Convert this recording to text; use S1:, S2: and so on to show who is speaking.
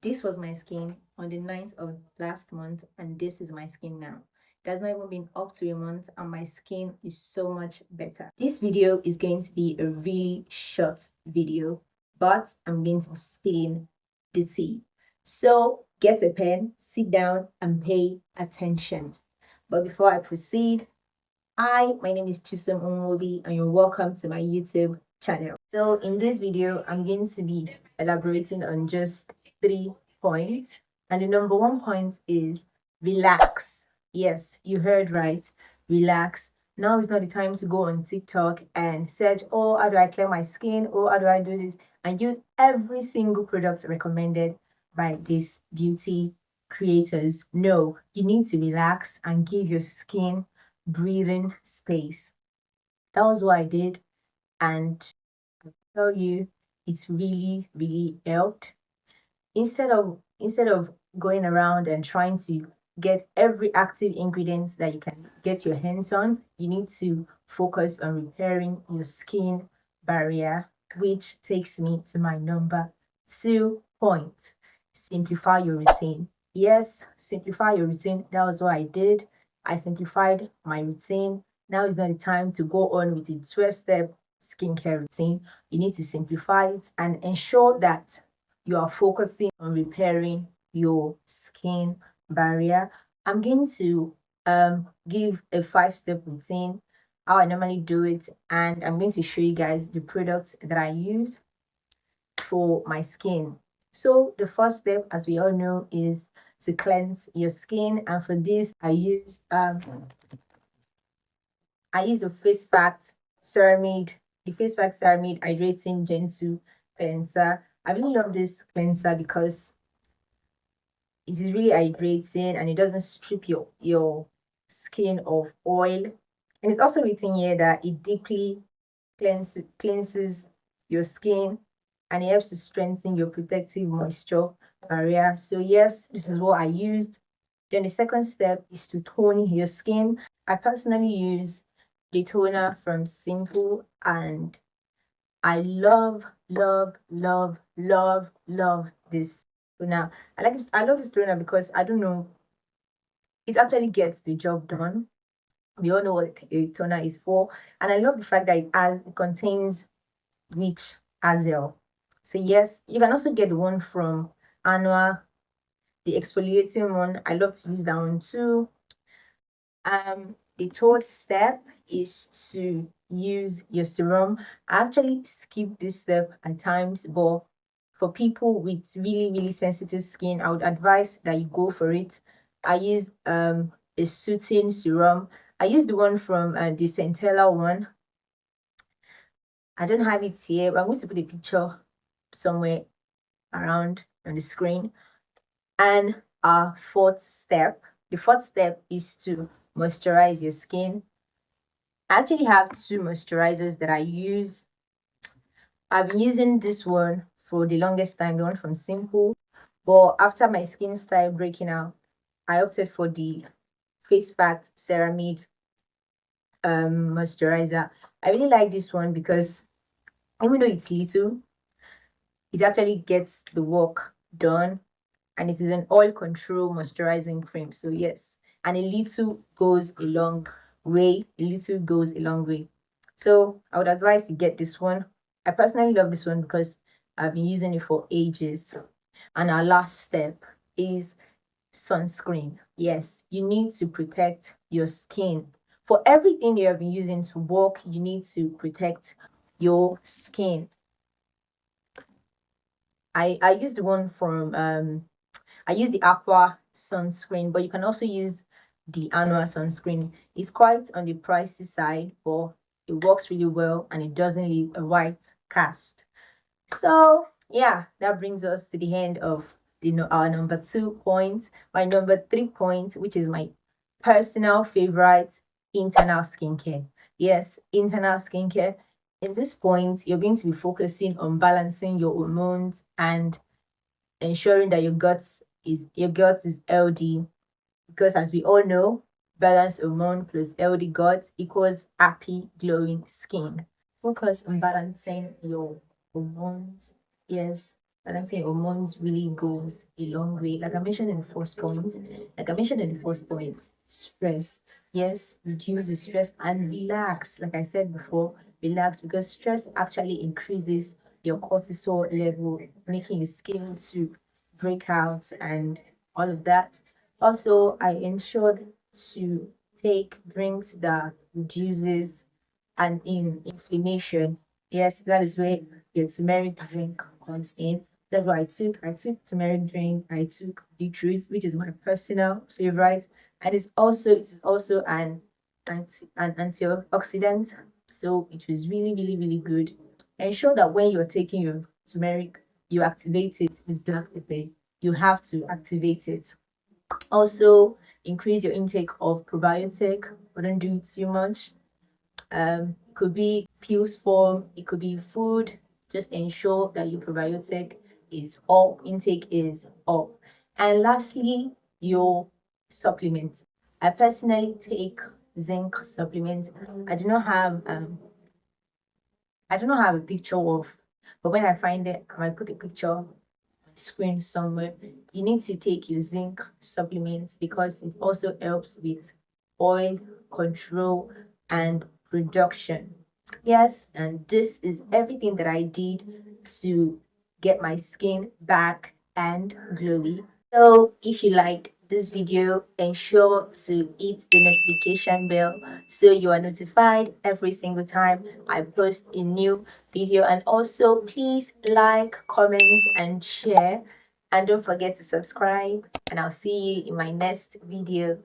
S1: This was my skin on the 9th of last month, and this is my skin now. It has not even been up to a month, and my skin is so much better. This video is going to be a really short video, but I'm going to be spilling the tea. So get a pen, sit down, and pay attention. But before I proceed, my name is Chisom Onwobi, and you're welcome to my YouTube channel. So in this video, I'm going to be elaborating on just 3 points. And the number 1 point is relax. Yes, you heard right. Relax. Now is not the time to go on TikTok and search, oh, how do I clear my skin? Oh, how do I do this? And use every single product recommended by these beauty creators. No, you need to relax and give your skin breathing space. That was what I did, and I tell you, it's really helped. Instead of going around and trying to get every active ingredient that you can get your hands on, you need to focus on repairing your skin barrier, which takes me to my number 2 point. Simplify your routine. Yes, simplify your routine. That was what I did. I simplified my routine. Now is not the time to go on with a 12-step skincare routine. You need to simplify it and ensure that you are focusing on repairing your skin barrier. I'm going to give a 5-step routine, how I normally do it, and I'm going to show you guys the products that I use for my skin. So the first step, as we all know, is to cleanse your skin, and for this I used the Face Fact Ceramide, Hydrating Gentle Cleanser. I really love this cleanser because it is really hydrating and it doesn't strip your skin of oil. And it's also written here that it deeply cleanses your skin and it helps to strengthen your protective moisture barrier. So yes, this is what I used. Then the second step is to tone your skin. I personally use the toner from Simple, and I love this toner. I love this toner because I don't know, it actually gets the job done. We all know what a toner is for, and I love the fact that it contains witch hazel. So yes, you can also get the one from Anua, the exfoliating one. I love to use that one too. The third step is to use your serum. I actually skip this step at times, but for people with really sensitive skin, I would advise that you go for it. I use a soothing serum. I use the one from the Centella one. I don't have it here, but I'm going to put a picture somewhere around on the screen. And our the fourth step is to moisturize your skin. I actually have 2 moisturizers that I use. I've been using this one for the longest time, the one from Simple, but after my skin started breaking out, I opted for the Face Fact Ceramide moisturizer. I really like this one because even though it's little, it actually gets the work done, and it is an oil control moisturizing cream. So yes, and a little goes a long way. So I would advise you get this one. I personally love this one because I've been using it for ages. And our last step is sunscreen. Yes, you need to protect your skin. For everything you have been using to work, you need to protect your skin. I use the one from I use the Aqua sunscreen, but you can also use the Anua sunscreen. It's quite on the pricey side, but it works really well and it doesn't leave a white cast. So yeah, that brings us to the end of our number 2 point. My number 3 point, which is my personal favorite, internal skincare. Yes, internal skincare. In this point, you're going to be focusing on balancing your hormones and ensuring that your gut is healthy, because as we all know, balanced hormone plus healthy gut equals happy glowing skin. Focus on balancing your hormones. Yes, And I'm saying hormones really goes a long way. Like I mentioned in the first point, stress. Yes, reduce the stress and relax. Like I said before, relax because stress actually increases your cortisol level, making your skin to break out and all of that. Also, I ensured to take drinks that reduces and in inflammation. Yes, that is where your turmeric drink comes in. That's what I took. I took turmeric drink. I took beetroot, which is my personal favorite, and it is also an antioxidant. So it was really good. Ensure that when you're taking your turmeric, you activate it with black pepper. You have to activate it. Also, increase your intake of probiotic, but don't do it too much. It could be pills form, it could be food. Just ensure that your probiotic is up, intake is up. And lastly, your supplements. I personally take zinc supplement. I do not have a picture of, but when I find it, I might put a picture on the screen somewhere. You need to take your zinc supplements because it also helps with oil control and production. Yes, and this is everything that I did to get my skin back and glowy. So if you liked this video, ensure to hit the notification bell so you are notified every single time I post a new video. And also please like, comment, and share. And don't forget to subscribe. And I'll see you in my next video.